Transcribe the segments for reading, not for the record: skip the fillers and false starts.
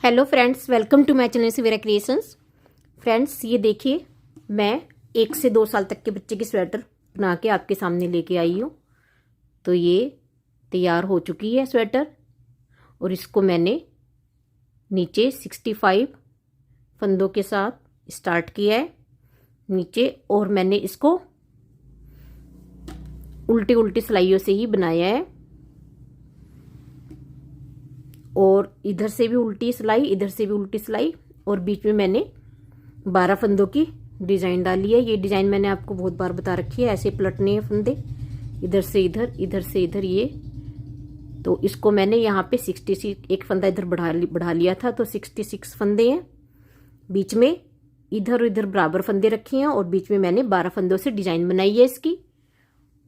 Hello friends, welcome to my channel Savera creations. Friends, ये देखिए, मैं 1 से 2 साल तक के बच्चे की स्वेटर बना के आपके सामने लेके आई हूँ। तो ये तैयार हो चुकी है स्वेटर, और इसको मैंने नीचे 65 फंदों के साथ स्टार्ट किया है नीचे, और मैंने इसको उल्टी उल्टी सिलाइयों से ही बनाया है। और इधर से भी उल्टी सिलाई, इधर से भी उल्टी सिलाई, और बीच में मैंने 12 फंदों की डिजाइन डाली है। ये डिजाइन मैंने आपको बहुत बार बता रखी है। ऐसे पलटने हैं फंदे, इधर से इधर, इधर से इधर। ये तो इसको मैंने यहाँ पे 66, एक फंदा इधर बढ़ा लिया था, तो 66 फंदे हैं। बीच में इधर इधर बराबर फंदे रखे हैं, और बीच में मैंने 12 फंदों से डिजाइन बनाई है इसकी।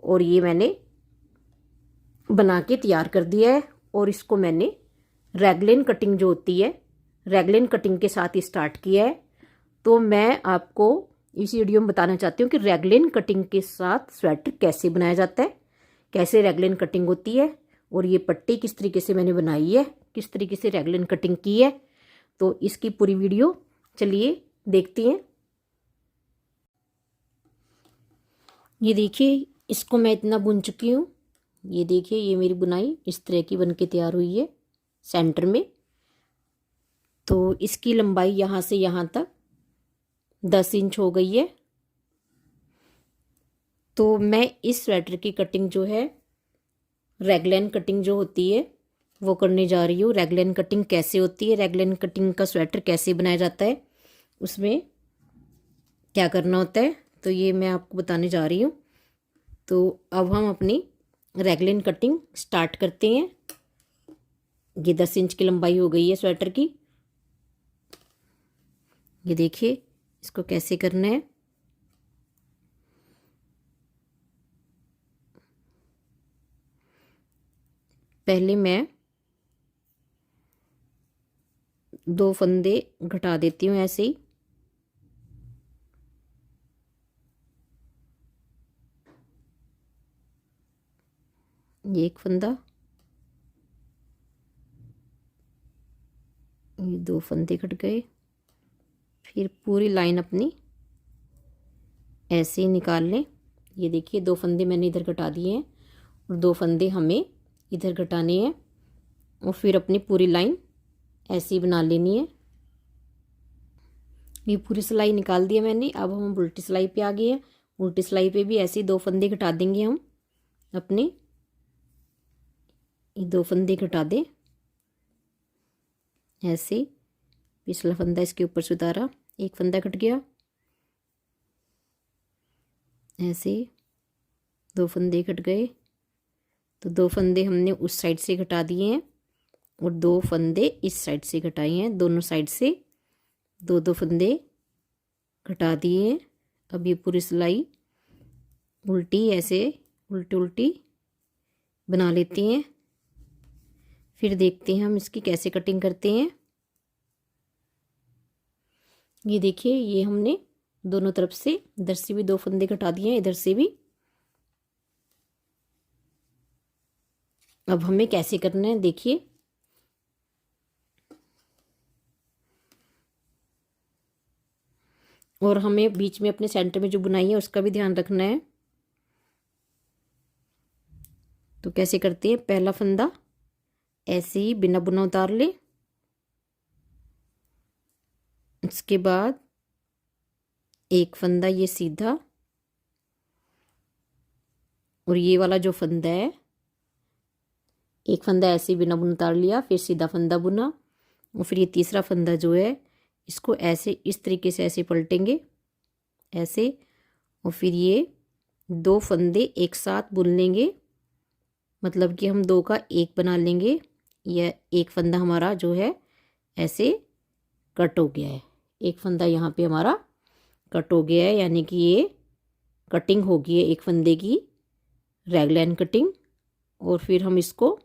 और ये मैंने बना के तैयार कर दिया है। और इसको मैंने रैगलेन कटिंग जो होती है, रैगलेन कटिंग के साथ स्टार्ट किया है। तो मैं आपको इस वीडियो में बताना चाहती हूँ कि रैगलेन कटिंग के साथ स्वेटर कैसे बनाया जाता है, कैसे रैगलेन कटिंग होती है, और ये पट्टी किस तरीके से मैंने बनाई है, किस तरीके से रैगलेन कटिंग की है। तो इसकी पूरी वीडियो चलिए देखते हैं। ये देखिए, इसको मैं इतना बुन चुकी हूँ। ये देखिए, ये मेरी बुनाई इस तरह की बन के तैयार हुई है सेंटर में। तो इसकी लंबाई यहाँ से यहाँ तक 10 इंच हो गई है। तो मैं इस स्वेटर की कटिंग जो है, रैगलेन कटिंग जो होती है, वो करने जा रही हूँ। रैगलेन कटिंग कैसे होती है, रैगलेन कटिंग का स्वेटर कैसे बनाया जाता है, उसमें क्या करना होता है, तो ये मैं आपको बताने जा रही हूँ। तो अब हम अपनी रैगलेन कटिंग स्टार्ट करते हैं। ये 10 इंच की लंबाई हो गई है स्वेटर की। ये देखिए, इसको कैसे करना है। पहले मैं 2 फंदे घटा देती हूँ ऐसे ही। ये एक फंदा, ये 2 फंदे घट गए। फिर पूरी लाइन अपनी ऐसे ही निकाल लें। ये देखिए, 2 फंदे मैंने इधर घटा दिए हैं, और 2 फंदे हमें इधर घटाने हैं, और फिर अपनी पूरी लाइन ऐसे ही बना लेनी है। ये पूरी सिलाई निकाल दी है मैंने। अब हम उल्टी सिलाई पे आ गए हैं। उल्टी सिलाई पे भी ऐसे ही 2 फंदे घटा देंगे हम अपने। ये 2 फंदे घटा दें ऐसे। पिछला फंदा इसके ऊपर से उतारा, एक फंदा कट गया। ऐसे 2 फंदे कट गए। तो 2 फंदे हमने उस साइड से घटा दिए हैं, और 2 फंदे इस साइड से घटाए हैं। दोनों साइड से 2-2 फंदे घटा दिए हैं। अब ये पूरी सिलाई उल्टी ऐसे उल्टी उल्टी बना लेती हैं। फिर देखते हैं हम इसकी कैसे कटिंग करते हैं। ये देखिए, ये हमने दोनों तरफ से, इधर से भी 2 फंदे घटा दिए हैं, इधर से भी। अब हमें कैसे करना है देखिए। और हमें बीच में अपने सेंटर में जो बुनाई है उसका भी ध्यान रखना है। तो कैसे करते हैं, पहला फंदा ऐसे ही बिना बुना उतार ले। इसके बाद एक फंदा ये सीधा, और ये वाला जो फंदा है, एक फंदा ऐसे ही बिना बुना उतार लिया, फिर सीधा फंदा बुना। और फिर ये तीसरा फंदा जो है, इसको ऐसे इस तरीके से ऐसे पलटेंगे ऐसे, और फिर ये 2 फंदे एक साथ बुन लेंगे। मतलब कि हम 2 का 1 बना लेंगे। यह एक फंदा हमारा जो है ऐसे कट हो गया है। एक फंदा यहाँ पे हमारा कट हो गया है, यानी कि ये कटिंग हो गई है एक फंदे की, रैगलेन कटिंग। और फिर हम इसको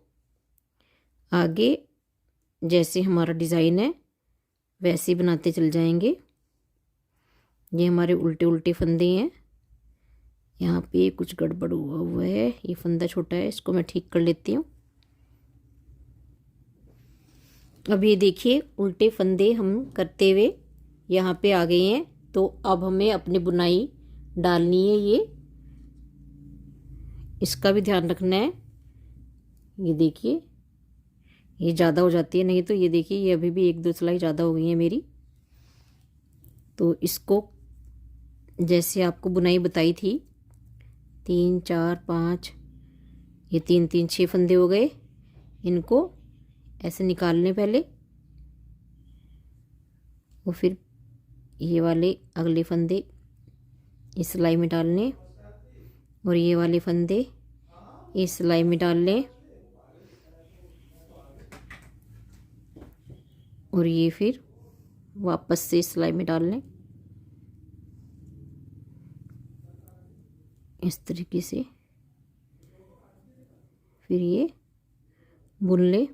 आगे जैसे हमारा डिज़ाइन है वैसे ही बनाते चल जाएंगे। ये हमारे उल्टे उल्टे फंदे हैं। यहाँ पे कुछ गड़बड़ हुआ है, ये फंदा छोटा है, इसको मैं ठीक कर लेती हूँ। अब ये देखिए उल्टे फंदे हम करते हुए यहाँ पे आ गए हैं। तो अब हमें अपनी बुनाई डालनी है, ये इसका भी ध्यान रखना है। ये देखिए ये ज़्यादा हो जाती है, नहीं तो ये देखिए ये अभी भी 1-2 सिलाई ज़्यादा हो गई है मेरी। तो इसको जैसे आपको बुनाई बताई थी 3 4 5, ये 3 3 6 फंदे हो गए। इनको ऐसे निकालने पहले, और फिर ये वाले अगले फंदे इस सिलाई में डालने, और ये वाले फंदे इस सिलाई में डाल लें, और ये फिर वापस से इस सिलाई में डाल लें इस तरीके से। फिर ये बुन ले।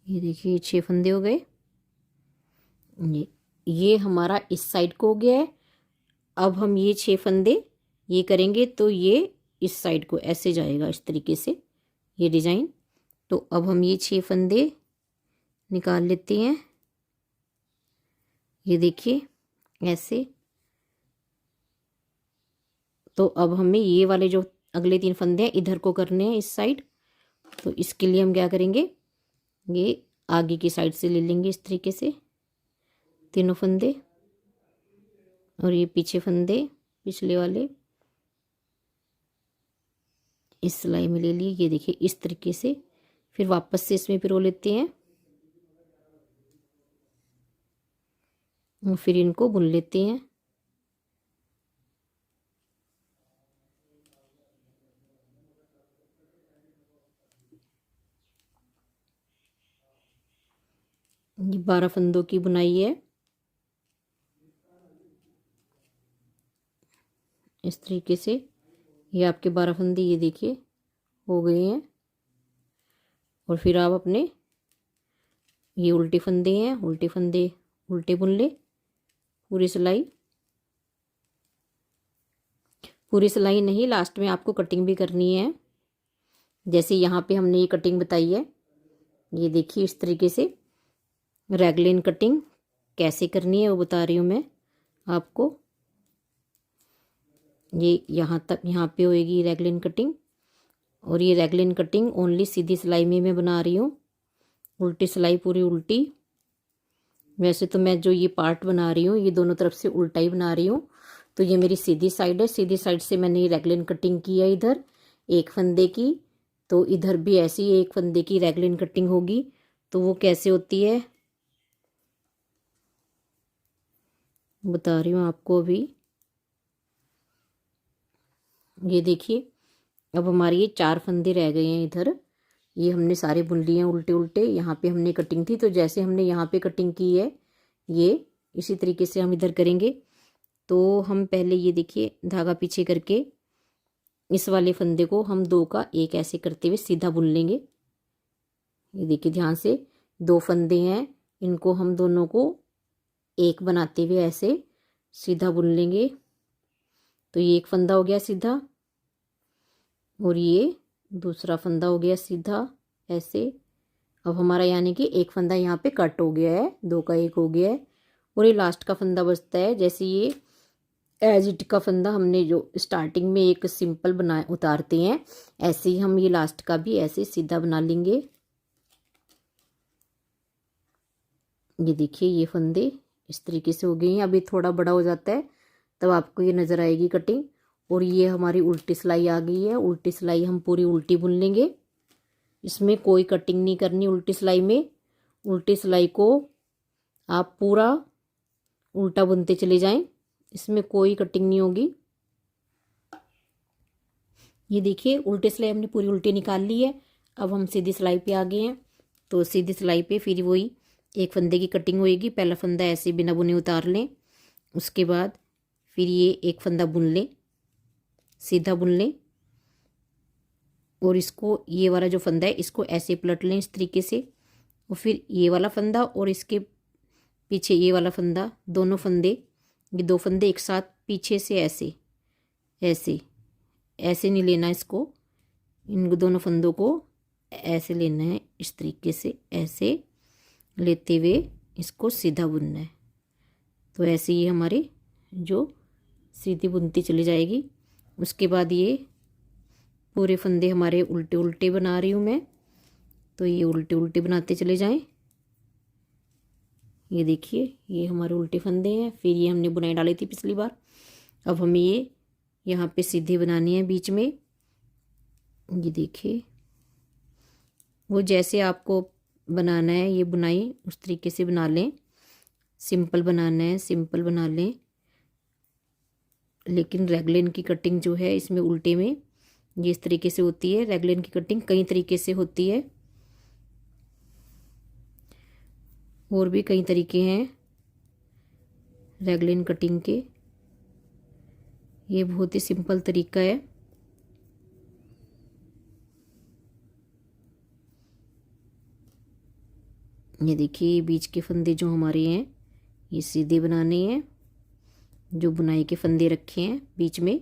ये देखिए 6 फंदे हो गए। ये हमारा इस साइड को हो गया है। अब हम ये 6 फंदे ये करेंगे तो ये इस साइड को ऐसे जाएगा, इस तरीके से ये डिजाइन। तो अब हम ये 6 फंदे निकाल लेते हैं। ये देखिए ऐसे। तो अब हमें ये वाले जो अगले 3 फंदे हैं इधर को करने हैं, इस साइड। तो इसके लिए हम क्या करेंगे, ये आगे की साइड से ले लेंगे इस तरीके से तीनों फंदे, और ये पीछे फंदे पिछले वाले इस सिलाई में ले लिए। ये देखिए इस तरीके से। फिर वापस से इसमें पिरो लेते हैं और फिर इनको बुन लेते हैं। ये 12 फंदों की बुनाई है इस तरीके से। ये आपके 12 फंदे ये देखिए हो गए हैं। और फिर आप अपने ये उल्टे फंदे हैं, उल्टे फंदे उल्टे बुन ले पूरी सिलाई। पूरी सिलाई नहीं, लास्ट में आपको कटिंग भी करनी है। जैसे यहाँ पे हमने ये कटिंग बताई है, ये देखिए इस तरीके से रैगलिन कटिंग कैसे करनी है वो बता रही हूँ मैं आपको। ये यहाँ तक यहाँ पे होएगी रैगलिन कटिंग, और ये रैगलिन कटिंग ओनली सीधी सिलाई में मैं बना रही हूँ, उल्टी सिलाई पूरी उल्टी। वैसे तो मैं जो ये पार्ट बना रही हूँ ये दोनों तरफ से उल्टा ही बना रही हूँ। तो ये मेरी सीधी साइड है, सीधी साइड से मैंने ये रैगलिन कटिंग की है इधर 1 फंदे की। तो इधर भी ऐसी 1 फंदे की रैगलिन कटिंग होगी। तो वो कैसे होती है बता रही हूँ आपको अभी। ये देखिए अब हमारे ये 4 फंदे रह गए हैं इधर। ये हमने सारे बुन लिए हैं उल्टे उल्टे। यहाँ पे हमने कटिंग थी, तो जैसे हमने यहाँ पे कटिंग की है ये इसी तरीके से हम इधर करेंगे। तो हम पहले ये देखिए धागा पीछे करके इस वाले फंदे को हम 2 का 1 ऐसे करते हुए सीधा बुन लेंगे। ये देखिए ध्यान से 2 फंदे हैं, इनको हम दोनों को 1 बनाते हुए ऐसे सीधा बुन लेंगे। तो ये 1 फंदा हो गया सीधा, और ये दूसरा फंदा हो गया सीधा ऐसे। अब हमारा यानी कि 1 फंदा यहाँ पे कट हो गया है, 2 का 1 हो गया है, और ये लास्ट का फंदा बचता है। जैसे ये एज इट का फंदा हमने जो स्टार्टिंग में एक सिंपल बना उतारते हैं, ऐसे ही हम ये लास्ट का भी ऐसे सीधा बना लेंगे। ये देखिए ये फंदे इस तरीके से हो गए हैं। अभी थोड़ा बड़ा हो जाता है तब आपको ये नज़र आएगी कटिंग। और ये हमारी उल्टी सिलाई आ गई है। उल्टी सिलाई हम पूरी उल्टी बुन लेंगे, इसमें कोई कटिंग नहीं करनी। उल्टी सिलाई में उल्टी सिलाई को आप पूरा उल्टा बुनते चले जाएं, इसमें कोई कटिंग नहीं होगी। ये देखिए उल्टी सिलाई हमने पूरी उल्टी निकाल ली है। अब हम सीधी सिलाई पे आ गए हैं। तो सीधी सिलाई पे फिर वही 1 फंदे की कटिंग होएगी। पहला फंदा ऐसे बिना बुने उतार लें, उसके बाद फिर ये 1 फंदा बुन लें, सीधा बुन लें, और इसको ये वाला जो फंदा है इसको ऐसे पलट लें इस तरीके से, और फिर ये वाला फंदा और इसके पीछे ये वाला फंदा, दोनों फंदे, ये दो फंदे एक साथ पीछे से ऐसे ऐसे ऐसे नहीं लेना इसको, इन दोनों फंदों को ऐसे लेना है इस तरीके से, ऐसे लेते हुए इसको सीधा बुनना है। तो ऐसे ही हमारे जो सीधी बुनती चली जाएगी। उसके बाद ये पूरे फंदे हमारे उल्टे उल्टे बना रही हूँ मैं, तो ये उल्टे उल्टे बनाते चले जाएं। ये देखिए ये हमारे उल्टे फंदे हैं, फिर ये हमने बुनाई डाली थी पिछली बार। अब हमें ये यहाँ पे सीधे बनानी है बीच में। ये देखिए वो जैसे आपको बनाना है ये बुनाई उस तरीके से बना लें। सिंपल बनाना है सिंपल बना लें, लेकिन रैगलेन की कटिंग जो है इसमें उल्टे में ये इस तरीके से होती है। रैगलेन की कटिंग कई तरीके से होती है, और भी कई तरीके हैं रैगलेन कटिंग के। ये बहुत ही सिंपल तरीका है। ये देखिए बीच के फंदे जो हमारे हैं ये सीधे बनाने हैं, जो बुनाई के फंदे रखे हैं बीच में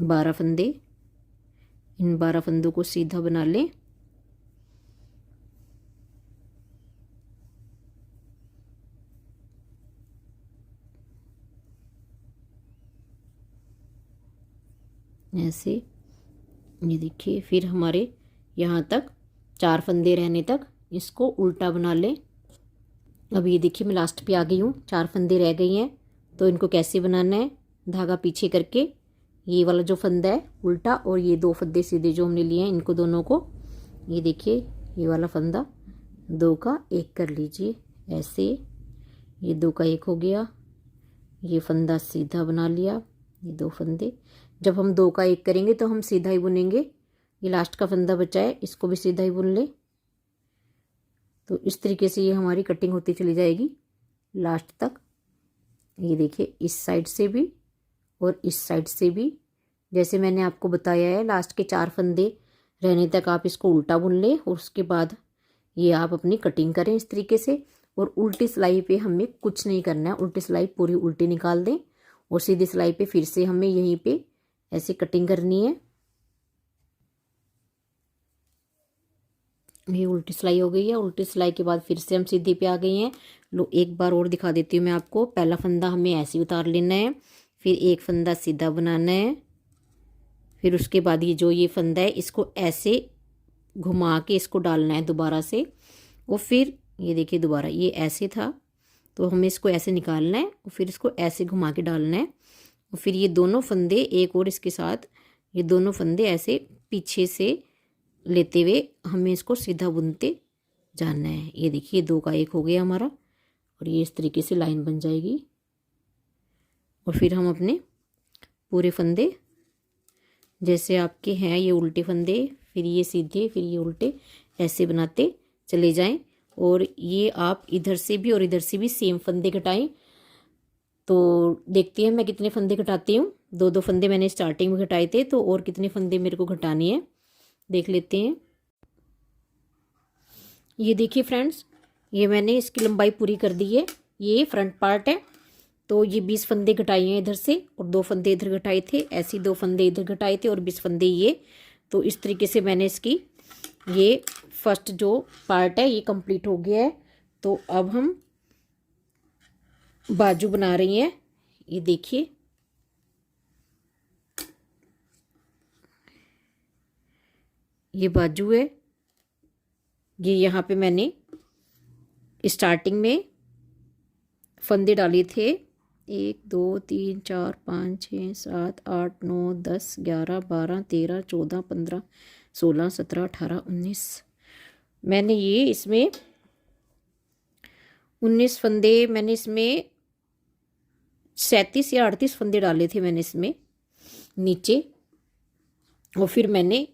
12 फंदे, इन 12 फंदों को सीधा बना लें। ऐसे ये देखिए, फिर हमारे यहाँ तक 4 फंदे रहने तक इसको उल्टा बना लें। अब ये देखिए मैं लास्ट पे आ गई हूँ, 4 फंदे रह गई हैं। तो इनको कैसे बनाना है, धागा पीछे करके ये वाला जो फंदा है उल्टा और ये 2 फंदे सीधे जो हमने लिए हैं इनको दोनों को, ये देखिए ये वाला फंदा 2 का 1 कर लीजिए ऐसे। ये 2 का 1 हो गया, ये फंदा सीधा बना लिया, ये 2 फंदे। जब हम 2 का 1 करेंगे तो हम सीधा ही बुनेंगे। ये लास्ट का फंदा बचा है इसको भी सीधा ही बुन ले। तो इस तरीके से ये हमारी कटिंग होती चली जाएगी लास्ट तक। ये देखिए इस साइड से भी और इस साइड से भी, जैसे मैंने आपको बताया है लास्ट के 4 फंदे रहने तक आप इसको उल्टा बुन लें, और उसके बाद ये आप अपनी कटिंग करें इस तरीके से। और उल्टी सिलाई पे हमें कुछ नहीं करना है, उल्टी सिलाई पूरी उल्टी निकाल दें और सीधी सिलाई पे फिर से हमें यहीं पे ऐसे कटिंग करनी है। ये उल्टी सिलाई हो गई है। उल्टी सिलाई के बाद फिर से हम सीधी पे आ गए हैं। लो एक बार और दिखा देती हूँ मैं आपको। पहला फंदा हमें ऐसे उतार लेना है, फिर एक फंदा सीधा बनाना है, फिर उसके बाद ये जो ये फंदा है इसको ऐसे घुमा के इसको डालना है दोबारा से, और फिर ये देखिए दोबारा ये ऐसे था तो हमें इसको ऐसे निकालना है और फिर इसको ऐसे घुमा के डालना है। और फिर ये दोनों फंदे एक और इसके साथ ये दोनों फंदे ऐसे पीछे से लेते हुए हमें इसको सीधा बुनते जाना है। ये देखिए 2 का 1 हो गया हमारा, और ये इस तरीके से लाइन बन जाएगी। और फिर हम अपने पूरे फंदे जैसे आपके हैं ये उल्टे फंदे, फिर ये सीधे, फिर ये उल्टे, ऐसे बनाते चले जाएं। और ये आप इधर से भी और इधर से भी सेम फंदे घटाएं। तो देखते हैं मैं कितने फंदे घटाती हूँ। 2-2 फंदे मैंने स्टार्टिंग में घटाए थे, तो और कितने फंदे मेरे को घटाने हैं देख लेते हैं। ये देखिए फ्रेंड्स, ये मैंने इसकी लंबाई पूरी कर दी है। ये फ्रंट पार्ट है, तो ये 20 फंदे घटाए हैं इधर से और 2 फंदे इधर घटाए थे, ऐसे 2 फंदे इधर घटाए थे और 20 फंदे ये। तो इस तरीके से मैंने इसकी ये फर्स्ट जो पार्ट है ये कंप्लीट हो गया है। तो अब हम बाजू बना रही हैं। ये देखिए ये बाजू है। ये यहाँ पे मैंने स्टार्टिंग में फंदे डाले थे 1 2 3 4 5 6 7 8 9 10 11 12 13 14 15 16 17 18 19। मैंने ये इसमें 19 फंदे, मैंने इसमें 37 या 38 फंदे डाले थे मैंने इसमें नीचे। और फिर मैंने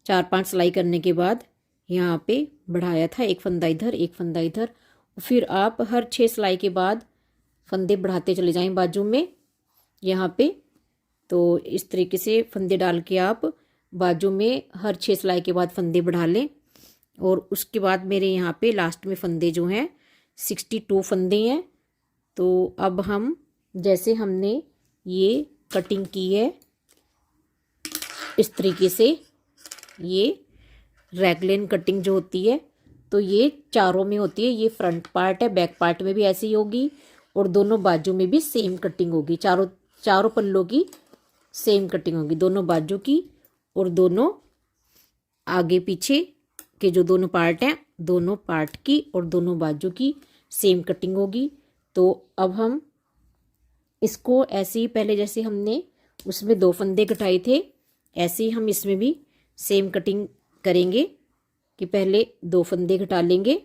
4-5 सिलाई करने के बाद यहाँ पे बढ़ाया था, 1 फंदा इधर 1 फंदा इधर। फिर आप हर 6 सिलाई के बाद फंदे बढ़ाते चले जाएं बाजू में यहाँ पे। तो इस तरीके से फंदे डाल के आप बाजू में हर 6 सिलाई के बाद फंदे बढ़ा लें। और उसके बाद मेरे यहाँ पे लास्ट में फंदे जो हैं 62 फंदे हैं। तो अब हम जैसे हमने ये कटिंग की है इस तरीके से, ये रैगलाइन कटिंग जो होती है तो ये चारों में होती है। ये फ्रंट पार्ट है, बैक पार्ट में भी ऐसी ही होगी और दोनों बाजू में भी सेम कटिंग होगी। चारों पल्लों की सेम कटिंग होगी, दोनों बाजू की और दोनों आगे पीछे के जो दोनों पार्ट हैं दोनों पार्ट की और दोनों बाजू की सेम कटिंग होगी। तो अब हम इसको ऐसे ही पहले जैसे हमने उसमें 2 फंदे कटाए थे ऐसे ही हम इसमें भी सेम कटिंग करेंगे कि पहले 2 फंदे कटा लेंगे।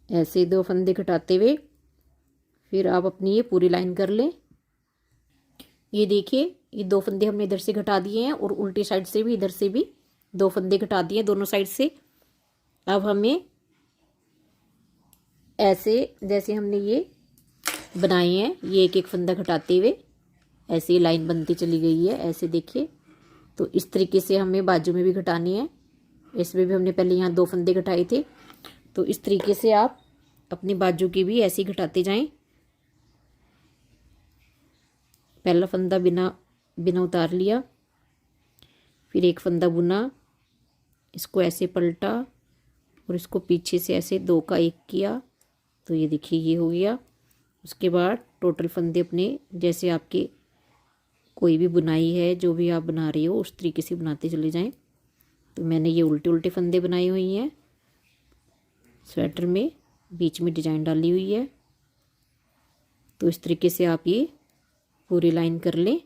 ऐसे 2 फंदे कटाते हुए फिर आप अपनी ये पूरी लाइन कर लें। ये देखिए ये 2 फंदे हमने इधर से घटा दिए हैं और उल्टी साइड से भी इधर से भी 2 फंदे घटा दिए दोनों साइड से। अब हमें ऐसे जैसे हमने ये बनाए हैं ये एक एक फंदा घटाते हुए ऐसे ही लाइन बनती चली गई है। ऐसे देखिए तो इस तरीके से हमें बाजू में भी घटानी है। इसमें भी हमने पहले यहाँ 2 फंदे घटाए थे तो इस तरीके से आप अपनी बाजू की भी ऐसे ही घटाते जाएं। पहला फंदा बिना उतार लिया, फिर एक फंदा बुना, इसको ऐसे पलटा और इसको पीछे से ऐसे 2 का 1 किया तो ये देखिए ये हो गया। उसके बाद टोटल फंदे अपने जैसे आपके कोई भी बुनाई है जो भी आप बना रही हो उस तरीके से बनाते चले जाएं। तो मैंने ये उल्टे उल्टे फंदे बनाई हुई हैं, स्वेटर में बीच में डिजाइन डाली हुई है। तो इस तरीके से आप ये पूरी लाइन कर लें।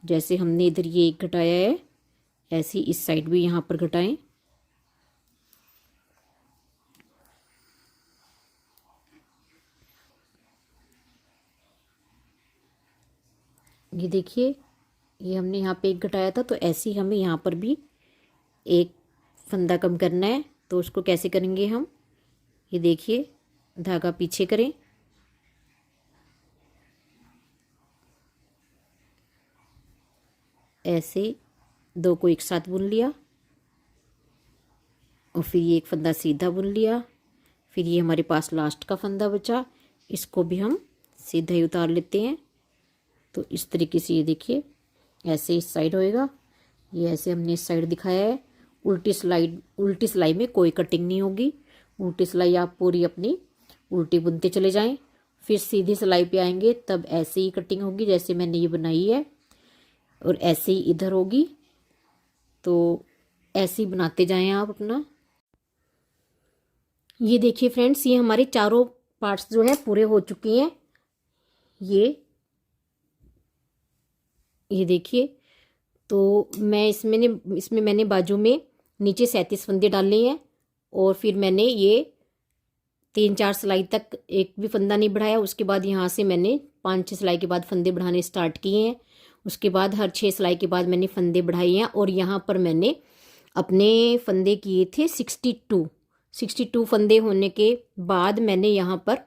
जैसे हमने इधर ये एक घटाया है ऐसे ही इस साइड भी यहाँ पर घटाएं। ये देखिए ये हमने यहाँ पे एक घटाया था तो ऐसे ही हमें यहाँ पर भी एक फंदा कम करना है। तो उसको कैसे करेंगे हम, ये देखिए धागा पीछे करें, ऐसे 2 को एक साथ बुन लिया और फिर ये एक फंदा सीधा बुन लिया। फिर ये हमारे पास लास्ट का फंदा बचा, इसको भी हम सीधा ही उतार लेते हैं। तो इस तरीके से ये देखिए ऐसे इस साइड होएगा, ये ऐसे हमने इस साइड दिखाया है। उल्टी सिलाई में कोई कटिंग नहीं होगी। उल्टी सिलाई आप पूरी अपनी उल्टी बुनते चले जाएं, फिर सीधी सिलाई पे आएंगे तब ऐसे ही कटिंग होगी जैसे मैंने ये बनाई है और ऐसे ही इधर होगी। तो ऐसे ही बनाते जाएं आप अपना। ये देखिए फ्रेंड्स ये हमारे चारों पार्ट्स जो है पूरे हो चुके हैं। ये देखिए तो मैं इसमें मैंने बाजू में नीचे 37 फंदे डाले हैं और फिर मैंने ये 3-4 सिलाई तक एक भी फंदा नहीं बढ़ाया। उसके बाद यहाँ से मैंने 5-6 सिलाई के बाद फंदे बढ़ाने स्टार्ट किए हैं। उसके बाद हर 6 सिलाई के बाद मैंने फंदे बढ़ाए हैं और यहाँ पर मैंने अपने फंदे किए थे 62 फंदे होने के बाद मैंने यहाँ पर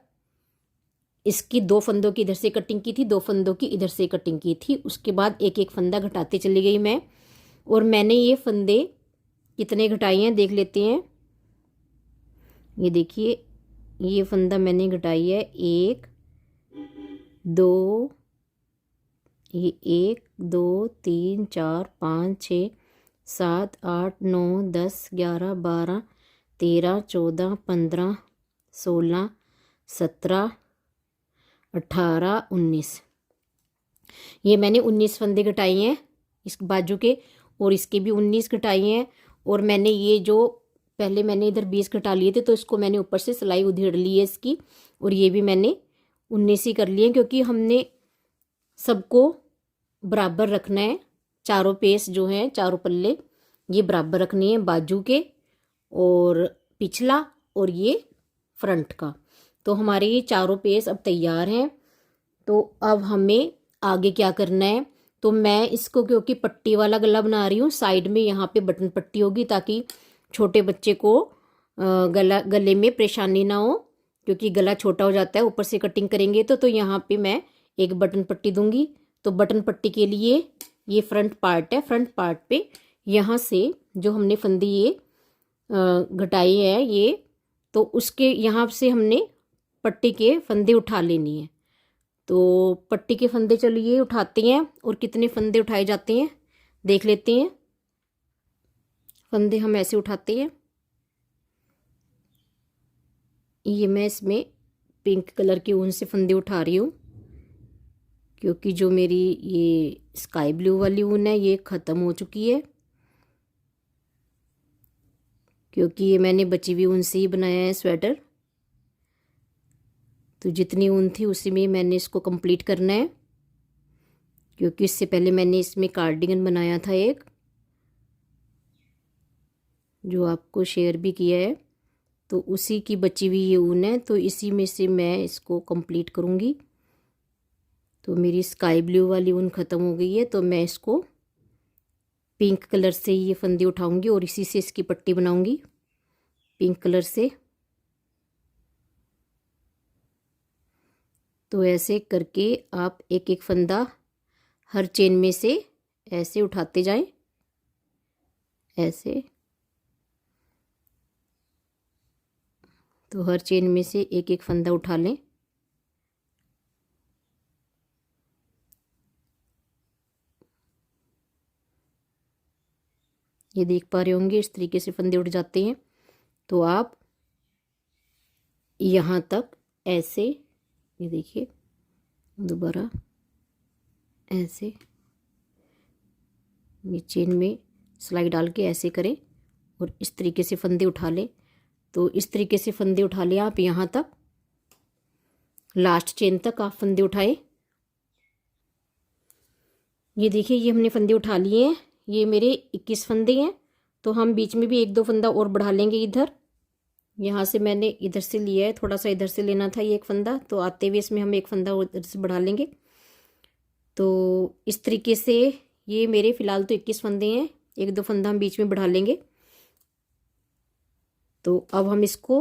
इसकी 2 फंदों की इधर से कटिंग की थी, 2 फंदों की इधर से कटिंग की थी। उसके बाद एक एक फंदा घटाते चली गई मैं और मैंने ये फंदे कितने घटाए हैं देख लेते हैं। ये देखिए ये फंदा मैंने घटाई है 1 2, ये 1 2 3 4 5 6 7 8 9 10 11 12 13 14 15 16 17 18 19, ये मैंने 19 फंदे घटाए हैं इस बाजू के और इसके भी 19 घटाए हैं। और मैंने ये जो पहले मैंने इधर 20 घटा लिए थे तो इसको मैंने ऊपर से सिलाई उधेड़ ली है इसकी और ये भी मैंने 19 ही कर लिए क्योंकि हमने सबको बराबर रखना है। चारों पेस जो हैं चारों पल्ले ये बराबर रखने हैं, बाजू के और पिछला और ये फ्रंट का। तो हमारे ये चारों पेस अब तैयार हैं। तो अब हमें आगे क्या करना है, तो तो मैं इसको क्योंकि पट्टी वाला गला बना रही हूँ, साइड में यहाँ पे बटन पट्टी होगी ताकि छोटे बच्चे को गले में परेशानी ना हो, क्योंकि गला छोटा हो जाता है ऊपर से कटिंग करेंगे तो यहाँ पे मैं एक बटन पट्टी दूंगी। तो बटन पट्टी के लिए ये फ्रंट पार्ट है, फ्रंट पार्ट पे यहाँ से जो हमने फंदी ये घटाई है ये, तो उसके यहाँ से हमने पट्टी के फंदे उठा लेनी है। तो पट्टी के फंदे चलिए उठाते हैं, और कितने फंदे उठाए जाते हैं देख लेते हैं। फंदे हम ऐसे उठाते हैं, ये मैं इसमें पिंक कलर की ऊन से फंदे उठा रही हूँ, क्योंकि जो मेरी ये स्काई ब्लू वाली ऊन है ये ख़त्म हो चुकी है, क्योंकि ये मैंने बची हुई ऊन से ही बनाया है स्वेटर। तो जितनी ऊन थी उसी में मैंने इसको कंप्लीट करना है, क्योंकि इससे पहले मैंने इसमें कार्डिगन बनाया था एक, जो आपको शेयर भी किया है। तो उसी की बची हुई ये ऊन है, तो इसी में से मैं इसको कंप्लीट करूँगी। तो मेरी स्काई ब्लू वाली ऊन ख़त्म हो गई है, तो मैं इसको पिंक कलर से ये फंदी उठाऊंगी और इसी से इसकी पट्टी बनाऊंगी पिंक कलर से। तो ऐसे करके आप एक एक फंदा हर चेन में से ऐसे उठाते जाएं, ऐसे। तो हर चेन में से एक एक फंदा उठा लें। ये देख पा रहे होंगे इस तरीके से फंदे उठ जाते हैं। तो आप यहाँ तक ऐसे, ये देखिए दोबारा ऐसे ये चेन में सिलाई डाल के ऐसे करें और इस तरीके से फंदे उठा लें। तो इस तरीके से फंदे उठा लें आप यहाँ तक, लास्ट चेन तक आप फंदे उठाएं। ये देखिए ये हमने फंदे उठा लिए हैं, ये मेरे 21 फंदे हैं। तो हम बीच में भी एक दो फंदा और बढ़ा लेंगे इधर। यहाँ से मैंने इधर से लिया है, थोड़ा सा इधर से लेना था ये एक फंदा, तो आते हुए इसमें हम एक फंदा उधर से बढ़ा लेंगे। तो इस तरीके से ये मेरे फ़िलहाल तो 21 फंदे हैं, एक दो फंदा हम बीच में बढ़ा लेंगे। तो अब हम इसको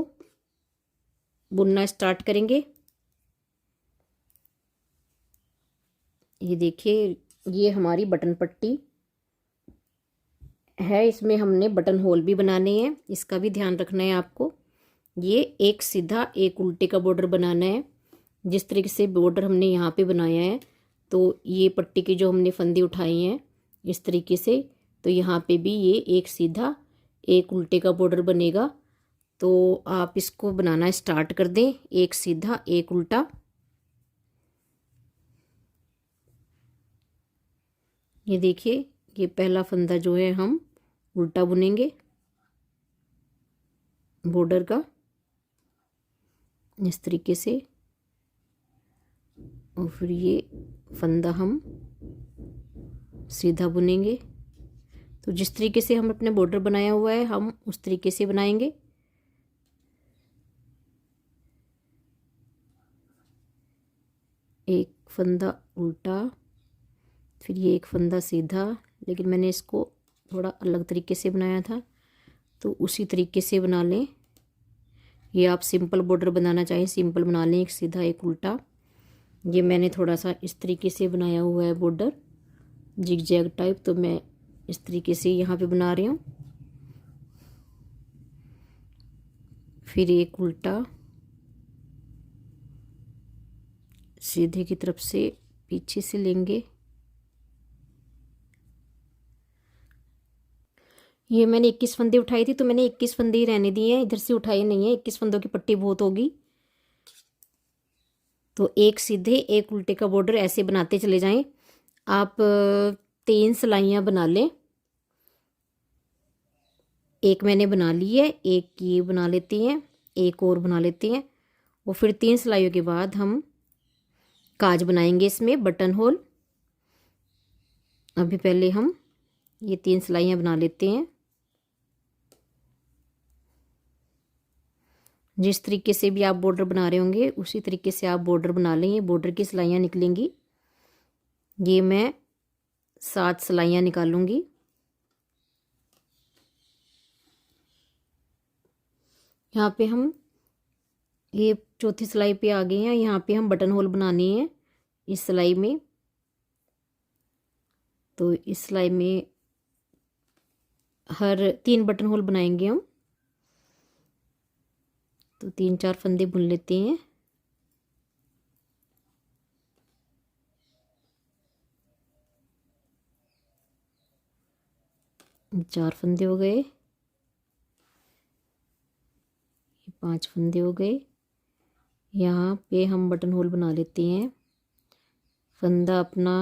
बुनना स्टार्ट करेंगे। ये देखिए ये हमारी बटन पट्टी है, इसमें हमने बटन होल भी बनाने हैं, इसका भी ध्यान रखना है आपको। ये एक सीधा एक उल्टे का बॉर्डर बनाना है। जिस तरीके से बॉर्डर हमने यहाँ पे बनाया है, तो ये पट्टी के जो हमने फंदे उठाए हैं इस तरीके से, तो यहाँ पे भी ये एक सीधा एक उल्टे का बॉर्डर बनेगा। तो आप इसको बनाना स्टार्ट कर दें, एक सीधा एक उल्टा। ये देखिए ये पहला फंदा जो है हम उल्टा बुनेंगे बॉर्डर का इस तरीके से, और फिर ये फंदा हम सीधा बुनेंगे। तो जिस तरीके से हम अपने बॉर्डर बनाया हुआ है हम उस तरीके से बनाएंगे। एक फंदा उल्टा, फिर ये एक फंदा सीधा, लेकिन मैंने इसको थोड़ा अलग तरीके से बनाया था, तो उसी तरीके से बना लें। ये आप सिंपल बॉर्डर बनाना चाहें सिंपल बना लें, एक सीधा एक उल्टा। ये मैंने थोड़ा सा इस तरीके से बनाया हुआ है बॉर्डर जिग जैग टाइप, तो मैं इस तरीके से यहाँ पे बना रही हूँ। फिर एक उल्टा सीधे की तरफ से पीछे से लेंगे। ये मैंने 21 फंदे उठाई थी, तो मैंने 21 फंदे ही रहने दिए हैं, इधर से उठाए नहीं है। 21 फंदों की पट्टी बहुत होगी। तो एक सीधे एक उल्टे का बॉर्डर ऐसे बनाते चले जाएं। आप 3 सिलाइयाँ बना लें। एक मैंने बना ली है, एक ये बना लेते हैं, एक और बना लेते हैं, और फिर 3 सिलाइयों के बाद हम काज बनाएंगे इसमें बटन होल। अभी पहले हम ये 3 सिलाइयाँ बना लेते हैं। जिस तरीके से भी आप बॉर्डर बना रहे होंगे उसी तरीके से आप बॉर्डर बना लें। ये बॉर्डर की सिलाइयाँ निकलेंगी। ये मैं 7 सिलाइयाँ निकालूंगी। यहाँ पे हम ये चौथी सिलाई पे आ गए हैं। यहाँ पे हम बटन होल बनाने हैं इस सिलाई में। तो इस सिलाई में हर 3 बटन होल बनाएंगे हम। तो 3-4 फंदे बुन लेते हैं। चार फंदे हो गए, 5 फंदे हो गए। यहाँ पे हम बटन होल बना लेते हैं। फंदा अपना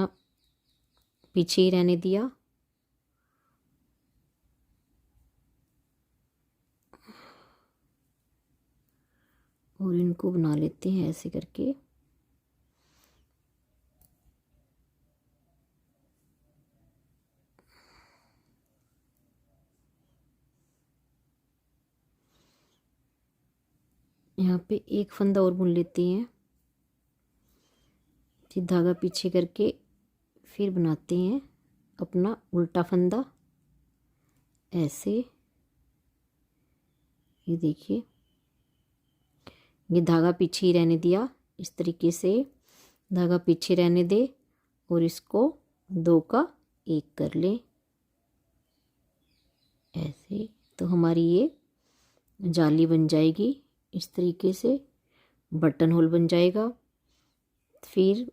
पीछे ही रहने दिया। और इनको बना लेते हैं ऐसे करके। यहाँ पे एक फंदा और बुन लेते हैं। फिर धागा पीछे करके फिर बनाते हैं अपना उल्टा फंदा ऐसे। ये देखिए, ये धागा पीछे ही रहने दिया। इस तरीके से धागा पीछे रहने दे और इसको 2 का 1 कर लें ऐसे। तो हमारी ये जाली बन जाएगी। इस तरीके से बटन होल बन जाएगा। फिर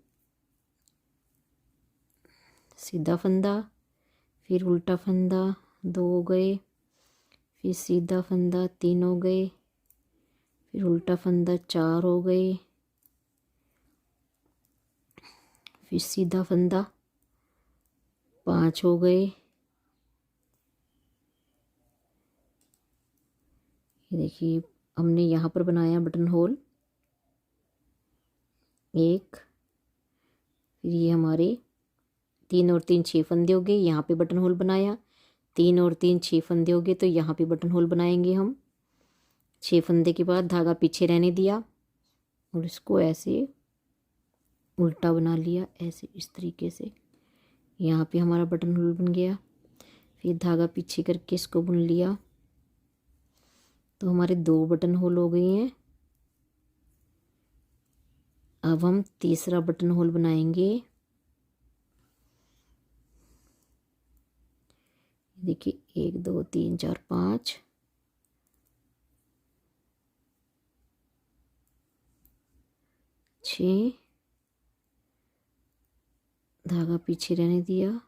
सीधा फंदा, फिर उल्टा फंदा 2 हो गए, फिर सीधा फंदा 3 हो गए, फिर उल्टा फंदा 4 हो गए, फिर सीधा फंदा 5 हो गए। ये देखिए, हमने यहाँ पर बनाया बटन होल 1। फिर ये हमारे 3 और 3 6 फंदे हो गए। यहाँ पे बटन होल बनाया। 3 और 3 6 फंदे हो गए। तो यहाँ पे बटन होल बनाएंगे हम। 6 फंदे के बाद धागा पीछे रहने दिया और इसको ऐसे उल्टा बना लिया ऐसे, इस तरीके से। यहाँ पे हमारा बटन होल बन गया। फिर धागा पीछे करके इसको बुन लिया। तो हमारे 2 बटन होल हो गए हैं। अब हम तीसरा बटन होल बनाएंगे। देखिए, 1 2 3 4 5, 6, धागा पीछे रहने दिया।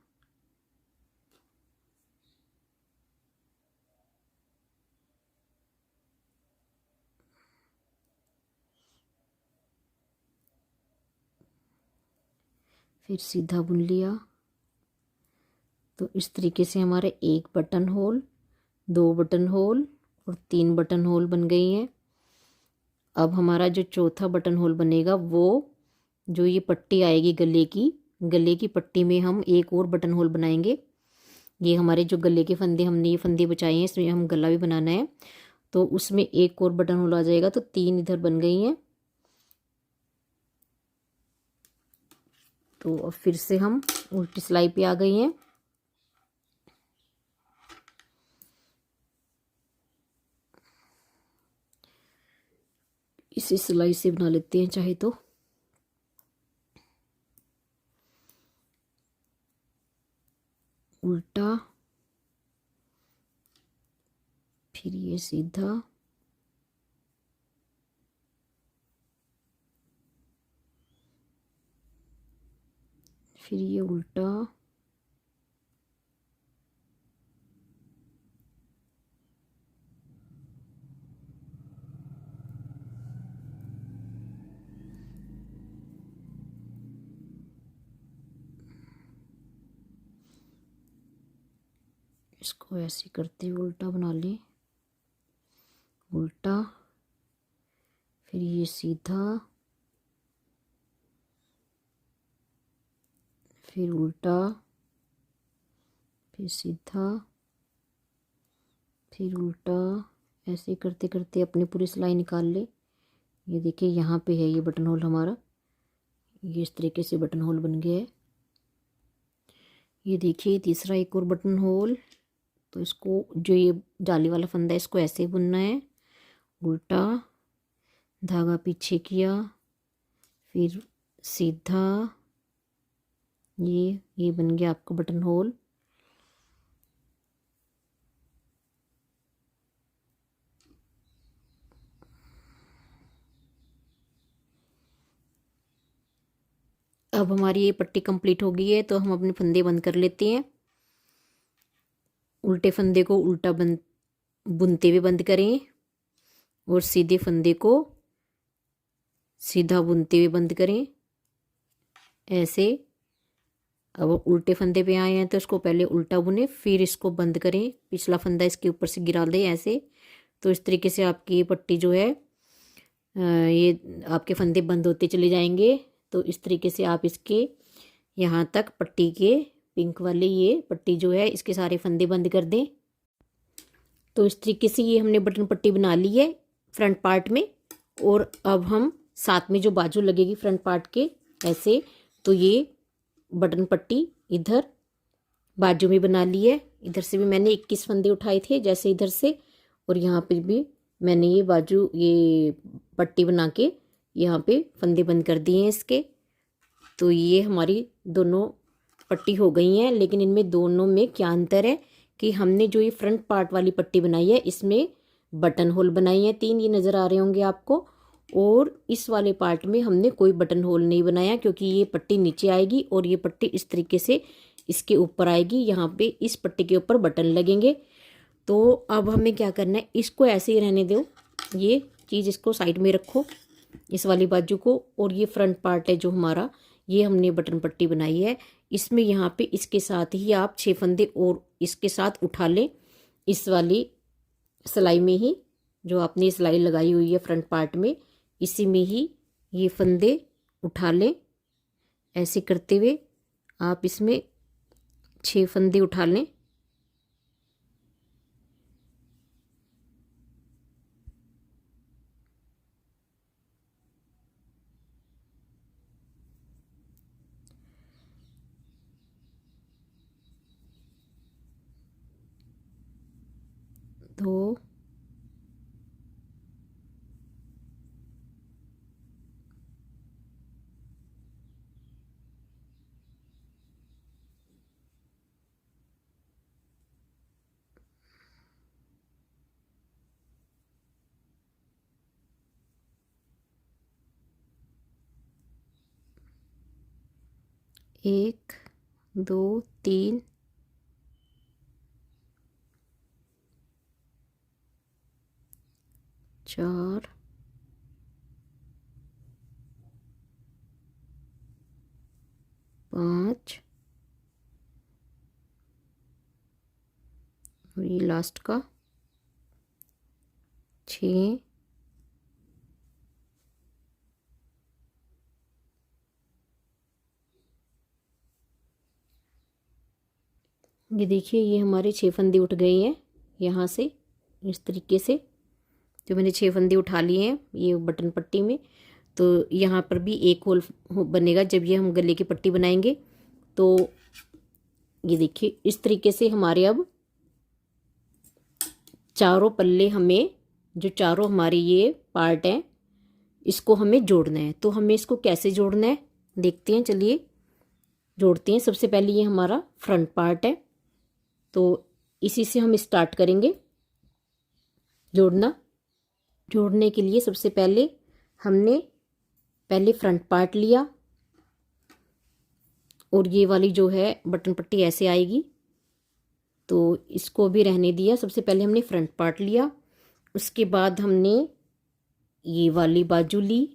फिर सीधा बुन लिया। तो इस तरीके से हमारे 1 बटन होल, 2 बटन होल और 3 बटन होल बन गई हैं। अब हमारा जो चौथा बटन होल बनेगा, वो जो ये पट्टी आएगी गले की पट्टी में हम एक और बटन होल बनाएंगे। ये हमारे जो गले के फंदे, हमने ये फंदे बचाए हैं, इसमें हम गला भी बनाना है। तो उसमें एक और बटन होल आ जाएगा। तो 3 इधर बन गई हैं। तो अब फिर से हम उल्टी सिलाई पे आ गई हैं। इसी सिलाई से बना लेते हैं चाहे तो। उल्टा, फिर ये सीधा, फिर ये उल्टा, इसको ऐसे करते हुए उल्टा बना लें। उल्टा, फिर ये सीधा, फिर उल्टा, फिर सीधा, फिर उल्टा। ऐसे करते करते अपनी पूरी सिलाई निकाल ले। ये देखिए, यहाँ पे है ये बटन होल हमारा। ये इस तरीके से बटन होल बन गया है। ये देखिए तीसरा एक और बटन होल। तो इसको जो ये जाली वाला फंदा है इसको ऐसे बुनना है, उल्टा धागा पीछे किया, फिर सीधा, ये बन गया आपका बटन होल। अब हमारी ये पट्टी कंप्लीट हो गई है, तो हम अपने फंदे बंद कर लेते हैं। उल्टे फंदे को उल्टा बंद बुनते हुए बंद करें और सीधे फंदे को सीधा बुनते हुए बंद करें ऐसे। अब उल्टे फंदे पे आए हैं तो इसको पहले उल्टा बुने, फिर इसको बंद करें, पिछला फंदा इसके ऊपर से गिरा दें ऐसे। तो इस तरीके से आपकी ये पट्टी जो है ये आपके फंदे बंद होते चले जाएंगे। तो इस तरीके से आप इसके यहाँ तक पट्टी के पिंक वाले ये पट्टी जो है इसके सारे फंदे बंद कर दें। तो इस तरीके से ये हमने बटन पट्टी बना ली है फ्रंट पार्ट में। और अब हम साथ में जो बाजू लगेगी फ्रंट पार्ट के ऐसे, तो ये बटन पट्टी इधर बाजू में बना ली है। इधर से भी मैंने 21 फंदे उठाए थे जैसे इधर से, और यहाँ पे भी मैंने ये बाजू ये पट्टी बना के यहाँ पे फंदे बंद कर दिए हैं इसके। तो ये हमारी दोनों पट्टी हो गई हैं। लेकिन इनमें दोनों में क्या अंतर है कि हमने जो ये फ्रंट पार्ट वाली पट्टी बनाई है इसमें बटन होल बनाई है 3, ये नज़र आ रहे होंगे आपको। और इस वाले पार्ट में हमने कोई बटन होल नहीं बनाया, क्योंकि ये पट्टी नीचे आएगी और ये पट्टी इस तरीके से इसके ऊपर आएगी। यहाँ पे इस पट्टी के ऊपर बटन लगेंगे। तो अब हमें क्या करना है, इसको ऐसे ही रहने दो, ये चीज़ इसको साइड में रखो इस वाली बाजू को। और ये फ्रंट पार्ट है जो हमारा, ये हमने बटन पट्टी बनाई है, इसमें यहाँ पे इसके साथ ही आप 6 फंदे और इसके साथ उठा लें। इस वाली सिलाई में ही जो आपने सिलाई लगाई हुई है फ्रंट पार्ट में, इसी में ही ये फंदे उठा लें। ऐसे करते हुए आप इसमें 6 फंदे उठा लें। दो, एक, दो, तीन, चार, पाँच, और ये लास्ट का 6, ये देखिए ये हमारे 6 फंदे उठ गए हैं यहाँ से इस तरीके से। तो मैंने 6 फंदे उठा लिए हैं ये बटन पट्टी में। तो यहाँ पर भी एक होल बनेगा जब ये हम गले की पट्टी बनाएंगे। तो ये देखिए इस तरीके से हमारे अब चारों पल्ले, हमें जो चारों हमारे ये पार्ट हैं इसको हमें जोड़ना है। तो हमें इसको कैसे जोड़ना है देखते हैं, चलिए जोड़ते हैं। सबसे पहले ये हमारा फ्रंट पार्ट है, तो इसी से हम स्टार्ट करेंगे जोड़ना। जोड़ने के लिए सबसे पहले हमने फ्रंट पार्ट लिया, और ये वाली जो है बटन पट्टी ऐसे आएगी, तो इसको भी रहने दिया। सबसे पहले हमने फ्रंट पार्ट लिया, उसके बाद हमने ये वाली बाजू ली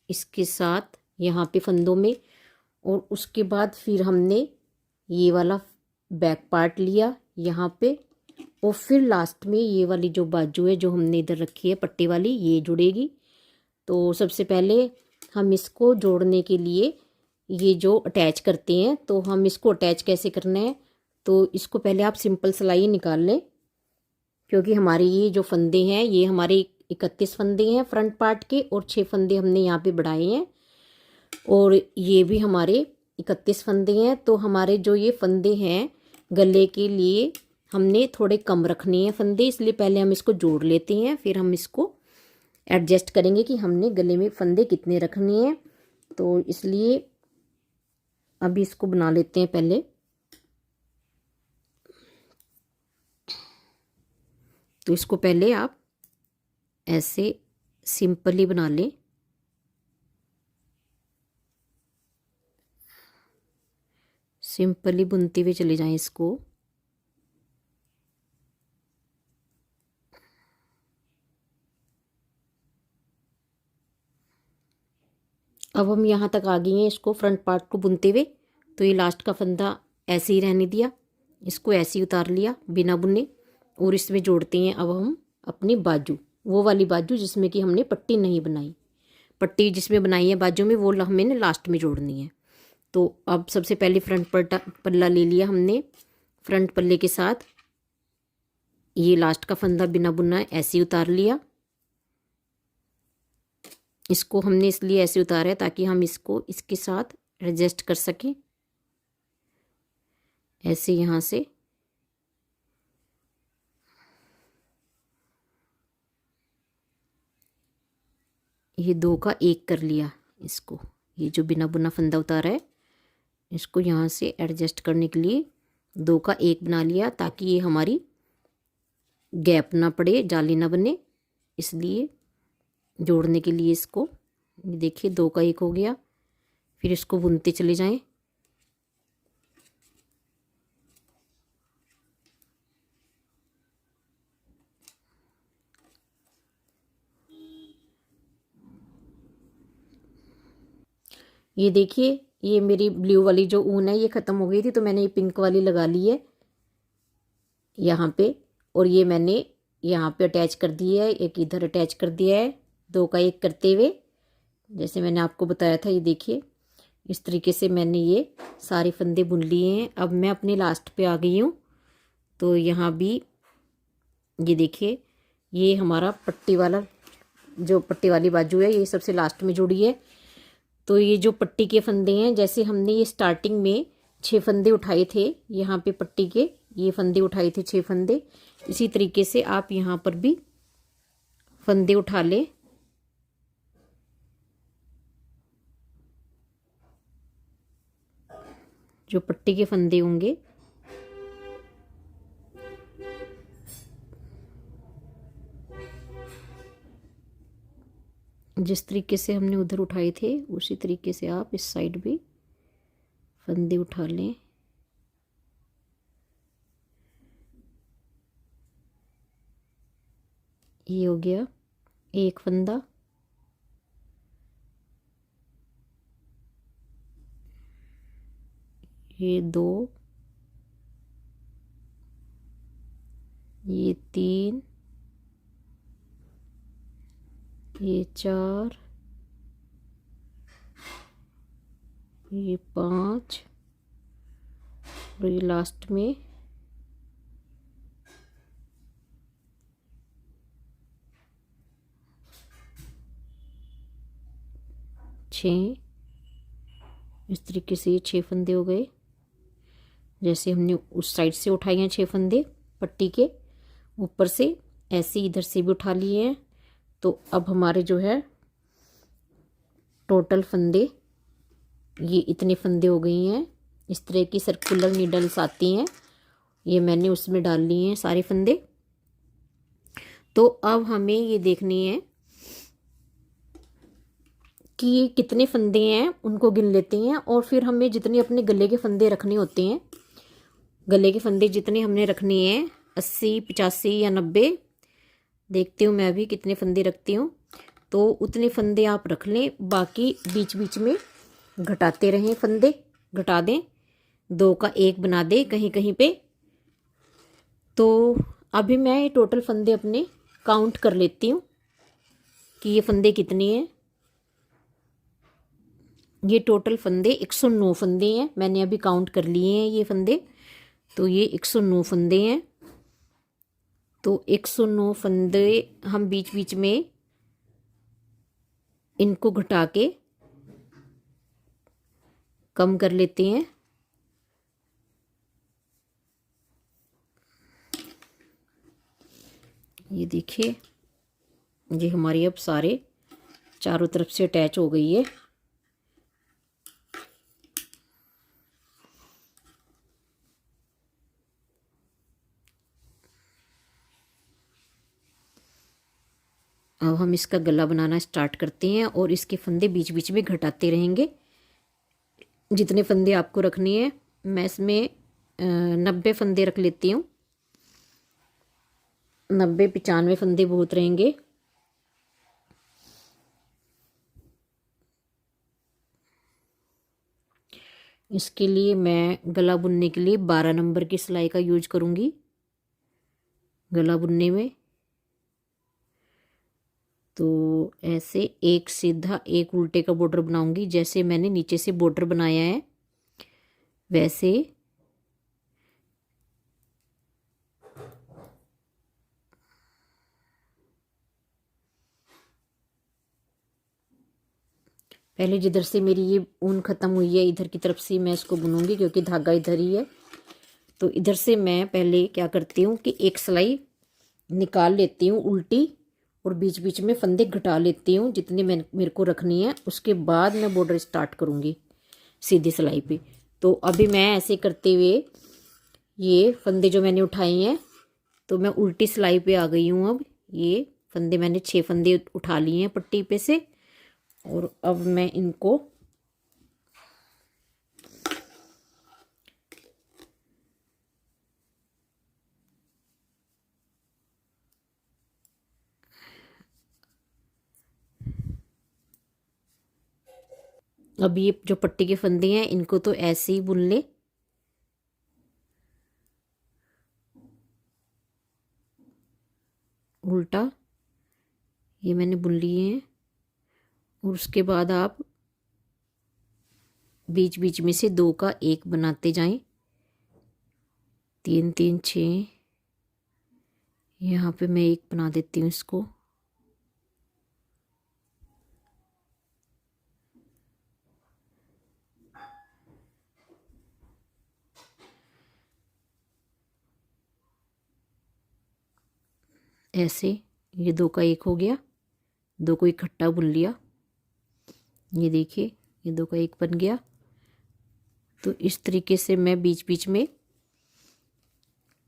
इसके साथ यहाँ पे फंदों में, और उसके बाद फिर हमने ये वाला बैक पार्ट लिया यहाँ पे, और फिर लास्ट में ये वाली जो बाजू है जो हमने इधर रखी है पट्टी वाली, ये जुड़ेगी। तो सबसे पहले हम इसको जोड़ने के लिए ये जो अटैच करते हैं, तो हम इसको अटैच कैसे करना है, तो इसको पहले आप सिंपल सिलाई निकाल लें, क्योंकि हमारे ये जो फंदे हैं ये हमारे 31 फंदे हैं फ्रंट पार्ट के, और 6 फंदे हमने यहाँ पे बढ़ाए हैं, और ये भी हमारे 31 फंदे हैं। तो हमारे जो ये फंदे हैं गले के लिए हमने थोड़े कम रखने हैं फंदे, इसलिए पहले हम इसको जोड़ लेते हैं, फिर हम इसको एडजस्ट करेंगे कि हमने गले में फंदे कितने रखने हैं। तो इसलिए अभी इसको बना लेते हैं पहले। तो इसको पहले आप ऐसे सिंपली बना लें। सिंपली बुनते हुए चले जाएं इसको। अब हम यहाँ तक आ गए हैं इसको फ्रंट पार्ट को बुनते हुए। तो ये लास्ट का फंदा ऐसे ही रहने दिया, इसको ऐसे ही उतार लिया बिना बुने, और इसमें जोड़ते हैं अब हम अपनी बाजू, वो वाली बाजू जिसमें कि हमने पट्टी नहीं बनाई। पट्टी जिसमें बनाई है बाजू में वो हमें लास्ट में जोड़नी है। तो अब सबसे पहले फ्रंट पल्ला ले लिया हमने, फ्रंट पल्ले के साथ ये लास्ट का फंदा बिना बुना ऐसे ही उतार लिया। इसको हमने इसलिए ऐसे उतारा है ताकि हम इसको इसके साथ एडजस्ट कर सकें, ऐसे यहाँ से। ये 2 का 1 कर लिया इसको, ये जो बिना बुना फंदा उतारा है इसको यहाँ से एडजस्ट करने के लिए 2 का 1 बना लिया, ताकि ये हमारी गैप ना पड़े, जाली ना बने, इसलिए जोड़ने के लिए इसको, ये देखिए 2 का 1 हो गया। फिर इसको बुनते चले जाएं। ये देखिए ये मेरी ब्लू वाली जो ऊन है ये ख़त्म हो गई थी, तो मैंने ये पिंक वाली लगा ली है यहाँ पे, और ये मैंने यहाँ पे अटैच कर दी है, एक इधर अटैच कर दिया है 2 का 1 करते हुए, जैसे मैंने आपको बताया था। ये देखिए इस तरीके से मैंने ये सारे फंदे बुन लिए हैं। अब मैं अपने लास्ट पे आ गई हूँ। तो यहाँ भी ये देखिए ये हमारा पट्टी वाला, जो पट्टी वाली बाजू है ये सबसे लास्ट में जुड़ी है। तो ये जो पट्टी के फंदे हैं, जैसे हमने ये स्टार्टिंग में 6 फंदे उठाए थे यहाँ पे पट्टी के, ये फंदे उठाए थे 6 फंदे, इसी तरीके से आप यहाँ पर भी फंदे उठा लें। जो पट्टी के फंदे होंगे जिस तरीके से हमने उधर उठाए थे उसी तरीके से आप इस साइड भी फंदे उठा लें। ये हो गया 1 फंदा, ये 2, ये 3, ये 4, ये 5, और ये लास्ट में 6। इस तरीके से ये 6 फंदे हो गए। जैसे हमने उस साइड से उठाए हैं 6 फंदे पट्टी के ऊपर से, ऐसे इधर से भी उठा लिए हैं। तो अब हमारे जो है टोटल फंदे ये इतने फंदे हो गए हैं। इस तरह की सर्कुलर नीडल्स आती हैं, ये मैंने उसमें डाल लिए हैं सारे फंदे। तो अब हमें ये देखनी है कि ये कितने फंदे हैं, उनको गिन लेते हैं, और फिर हमें जितने अपने गले के फंदे रखने होते हैं, गले के फंदे जितने हमने रखने हैं 80, 85 या 90, देखती हूँ मैं भी कितने फंदे रखती हूँ। तो उतने फंदे आप रख लें, बाकी बीच बीच में घटाते रहें, फंदे घटा दें, 2 का 1 बना दें कहीं कहीं पे। तो अभी मैं ये टोटल फंदे अपने काउंट कर लेती हूँ कि ये फंदे कितने हैं। ये टोटल फंदे 109 फंदे हैं, मैंने अभी काउंट कर लिए हैं ये फंदे। तो ये 109 फंदे हैं। तो 109 फंदे हम बीच बीच में इनको घटा के कम कर लेते हैं। ये देखिए, ये हमारी अब सारे चारों तरफ से अटैच हो गई है। अब हम इसका गला बनाना स्टार्ट करते हैं और इसके फंदे बीच बीच में घटाते रहेंगे। जितने फंदे आपको रखने हैं, मैं इसमें 90 फंदे रख लेती हूँ। 90-95 फंदे बहुत रहेंगे। इसके लिए मैं गला बुनने के लिए 12 नंबर की सिलाई का यूज करूँगी गला बुनने में। तो ऐसे एक सीधा एक उल्टे का बॉर्डर बनाऊंगी। जैसे मैंने नीचे से बॉर्डर बनाया है वैसे पहले जिधर से मेरी ये ऊन ख़त्म हुई है इधर की तरफ से मैं इसको बुनूंगी, क्योंकि धागा इधर ही है। तो इधर से मैं पहले क्या करती हूँ कि एक सिलाई निकाल लेती हूँ उल्टी और बीच बीच में फंदे घटा लेती हूँ जितने मेरे को रखनी है। उसके बाद मैं बॉर्डर स्टार्ट करूँगी सीधी सिलाई पे। तो अभी मैं ऐसे करते हुए ये फंदे जो मैंने उठाए हैं, तो मैं उल्टी सिलाई पे आ गई हूँ। अब ये फंदे मैंने 6 फंदे उठा लिए हैं पट्टी पे से, और अब मैं इनको अब ये जो पट्टी के फंदे हैं इनको तो ऐसे ही बुन ले। उल्टा ये मैंने बुन लिए हैं, और उसके बाद आप बीच बीच में से 2 का 1 बनाते जाएं। 3 3 6, यहाँ पे मैं 1 बना देती हूँ इसको। ऐसे ये 2 का 1 हो गया, 2 को इकट्ठा बुन लिया। ये देखिए ये 2 का 1 बन गया। तो इस तरीके से मैं बीच बीच में,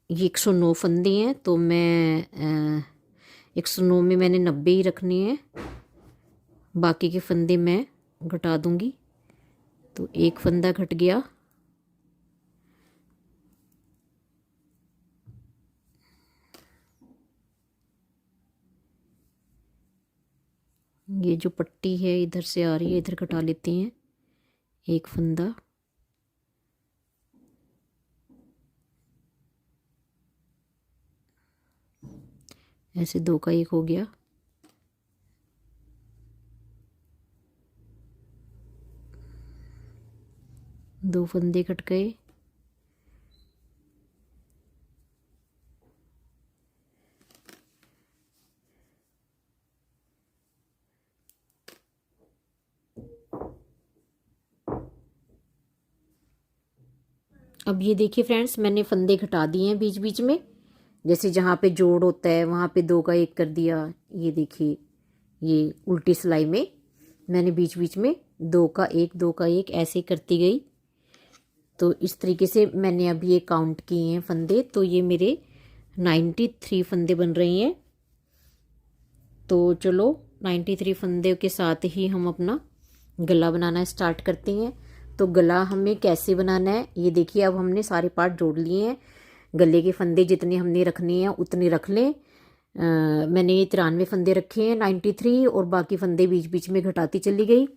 ये 109 फंदे हैं तो मैं 109 में मैंने 90 ही रखने हैं, बाकी के फंदे मैं घटा दूंगी। तो 1 फंदा घट गया। ये जो पट्टी है इधर से आ रही है, इधर घटा लेते हैं 1 फंदा। ऐसे 2 का 1 हो गया। दो फंदे कट गए। अब ये देखिए फ्रेंड्स, मैंने फंदे घटा दिए हैं बीच बीच में। जैसे जहाँ पे जोड़ होता है वहाँ पे 2 का 1 कर दिया। ये देखिए ये उल्टी सिलाई में मैंने बीच बीच में 2 का 1 2 का 1 ऐसे करती गई। तो इस तरीके से मैंने अभी ये काउंट किए हैं फंदे। तो ये मेरे 93 फंदे बन रहे हैं। तो चलो 93 फंदे के साथ ही हम अपना गला बनाना स्टार्ट करते हैं। तो गला हमें कैसे बनाना है ये देखिए। अब हमने सारे पार्ट जोड़ लिए हैं। गले के फंदे जितने हमने रखने हैं उतने रख लें। मैंने ये 93 फंदे रखे हैं 93, और बाकी फंदे बीच बीच में घटाती चली गई।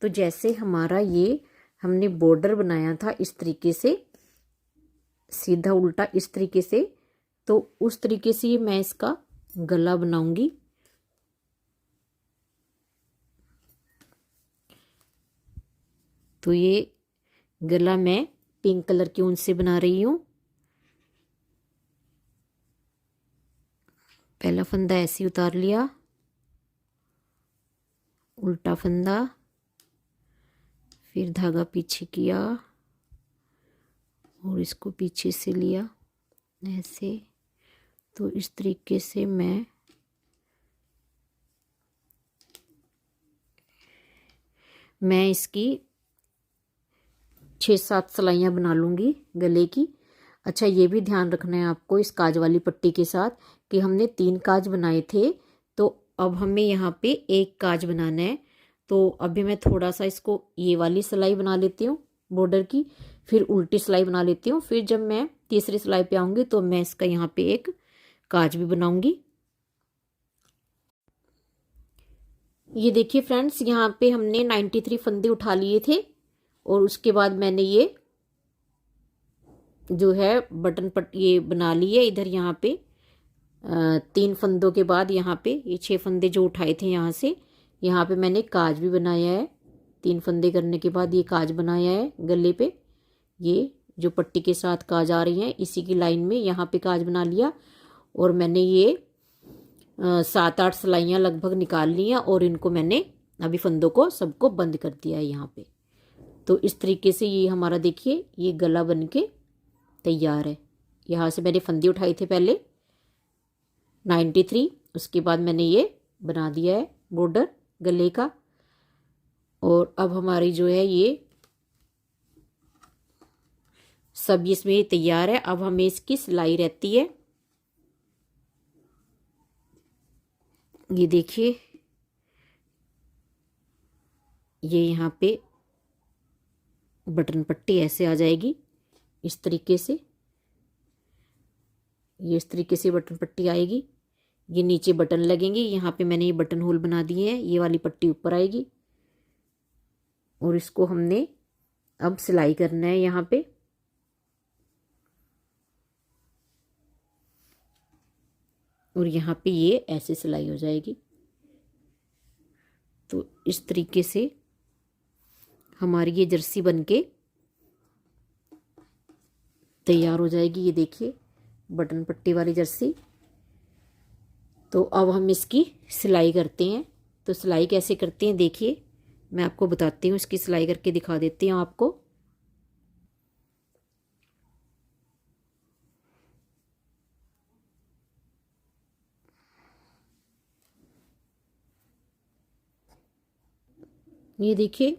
तो जैसे हमारा ये हमने बॉर्डर बनाया था इस तरीके से, सीधा उल्टा इस तरीके से, तो उस तरीके से मैं इसका गला बनाऊंगी। तो ये गला मैं पिंक कलर की ऊन से बना रही हूँ। पहला फंदा ऐसे उतार लिया, उल्टा फंदा, फिर धागा पीछे किया और इसको पीछे से लिया ऐसे। तो इस तरीके से मैं इसकी 6-7 सिलाइयाँ बना लूँगी गले की। अच्छा, ये भी ध्यान रखना है आपको इस काज वाली पट्टी के साथ कि हमने 3 काज बनाए थे, तो अब हमें यहाँ पे 1 काज बनाना है। तो अभी मैं थोड़ा सा इसको ये वाली सिलाई बना लेती हूँ बॉर्डर की, फिर उल्टी सिलाई बना लेती हूँ। फिर जब मैं तीसरी सिलाई पे आऊँगी तो मैं इसका यहाँ पे एक काज भी बनाऊँगी। ये देखिए फ्रेंड्स, यहाँ पे हमने 93 फंदे उठा लिए थे और उसके बाद मैंने ये जो है बटन ये बना लिए इधर। यहाँ पे 3 फंदों के बाद यहाँ पे ये 6 फंदे जो उठाए थे यहाँ से, यहाँ पे मैंने काज भी बनाया है। 3 फंदे करने के बाद ये काज बनाया है गले पे। ये जो पट्टी के साथ काज आ रही हैं इसी की लाइन में यहाँ पे काज बना लिया और मैंने ये 7-8 सिलाइयाँ लगभग निकाल ली हैं और इनको मैंने अभी फंदों को सबको बंद कर दिया है यहाँ पे। तो इस तरीके से ये हमारा देखिए ये गला बन के तैयार है। यहाँ से मैंने फंदे उठाए थे पहले 93, उसके बाद मैंने ये बना दिया है बॉर्डर गले का। और अब हमारी जो है ये सब इसमें तैयार है। अब हमें इसकी सिलाई रहती है, ये देखिए ये यहाँ पे बटन पट्टी ऐसे आ जाएगी इस तरीके से। ये इस तरीके से बटन पट्टी आएगी, ये नीचे बटन लगेंगे। यहाँ पे मैंने ये बटन होल बना दिए हैं, ये वाली पट्टी ऊपर आएगी और इसको हमने अब सिलाई करना है यहाँ पे। और यहाँ पे ये ऐसे सिलाई हो जाएगी। तो इस तरीके से हमारी ये जर्सी बनके तैयार हो जाएगी। ये देखिए बटन पट्टी वाली जर्सी। तो अब हम इसकी सिलाई करते हैं। तो सिलाई कैसे करते हैं देखिए, मैं आपको बताती हूँ, इसकी सिलाई करके दिखा देती हूँ आपको। ये देखिए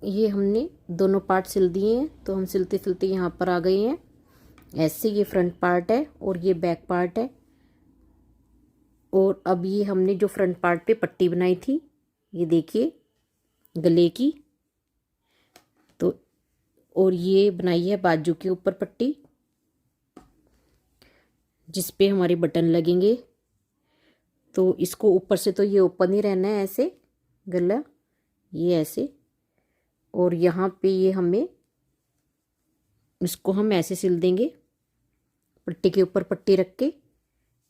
ये हमने दोनों पार्ट सिल दिए हैं। तो हम सिलते सिलते यहाँ पर आ गए हैं। ऐसे ये फ्रंट पार्ट है और ये बैक पार्ट है। और अब ये हमने जो फ्रंट पार्ट पे पट्टी बनाई थी ये देखिए गले की, तो और ये बनाई है बाजू के ऊपर पट्टी जिस पे हमारे बटन लगेंगे। तो इसको ऊपर से तो ये ओपन ही रहना है ऐसे गला, ये ऐसे। और यहाँ पे ये हमें इसको हम ऐसे सिल देंगे पट्टी के ऊपर पट्टी रख के।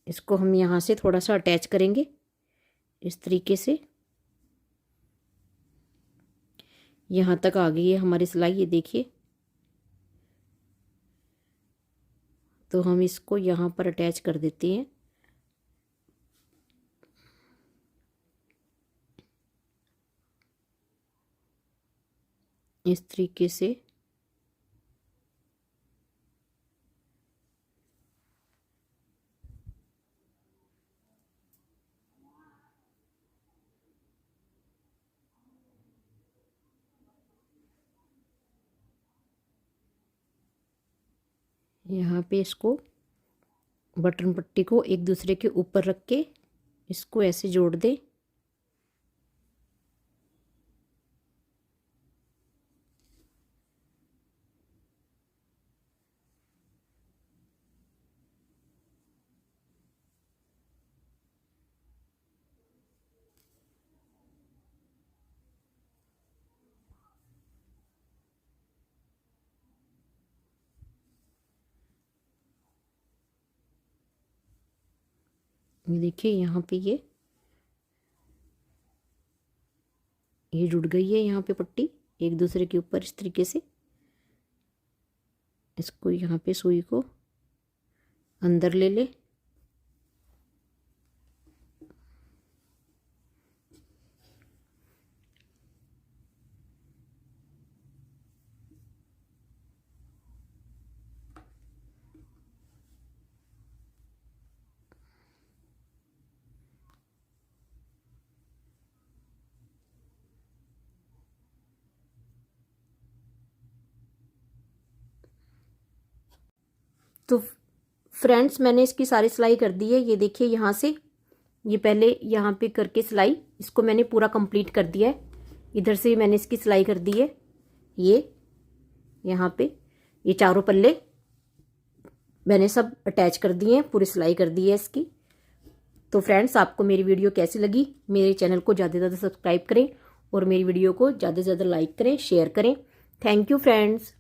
इसको हम यहाँ से थोड़ा सा अटैच करेंगे इस तरीके से। यहाँ तक आ गई है हमारी सिलाई, ये देखिए। तो हम इसको यहाँ पर अटैच कर देते हैं। इस तरीके से यहाँ पे इसको बटन पट्टी को एक दूसरे के ऊपर रख के इसको ऐसे जोड़ दें। ये देखिए यहाँ पे ये जुड़ गई है यहाँ पे पट्टी एक दूसरे के ऊपर इस तरीके से। इसको यहाँ पे सुई को अंदर ले ले। तो फ्रेंड्स मैंने इसकी सारी सिलाई कर दी है। ये देखिए यहाँ से, ये पहले यहाँ पे करके सिलाई, इसको मैंने पूरा कंप्लीट कर दिया है। इधर से भी मैंने इसकी सिलाई कर दी है। ये यहाँ पे ये चारों पल्ले मैंने सब अटैच कर दिए हैं, पूरी सिलाई कर दी है इसकी। तो फ्रेंड्स आपको मेरी वीडियो कैसी लगी, मेरे चैनल को ज़्यादा से ज़्यादा सब्सक्राइब करें और मेरी वीडियो को ज़्यादा से ज़्यादा लाइक करें, शेयर करें। Thank you friends.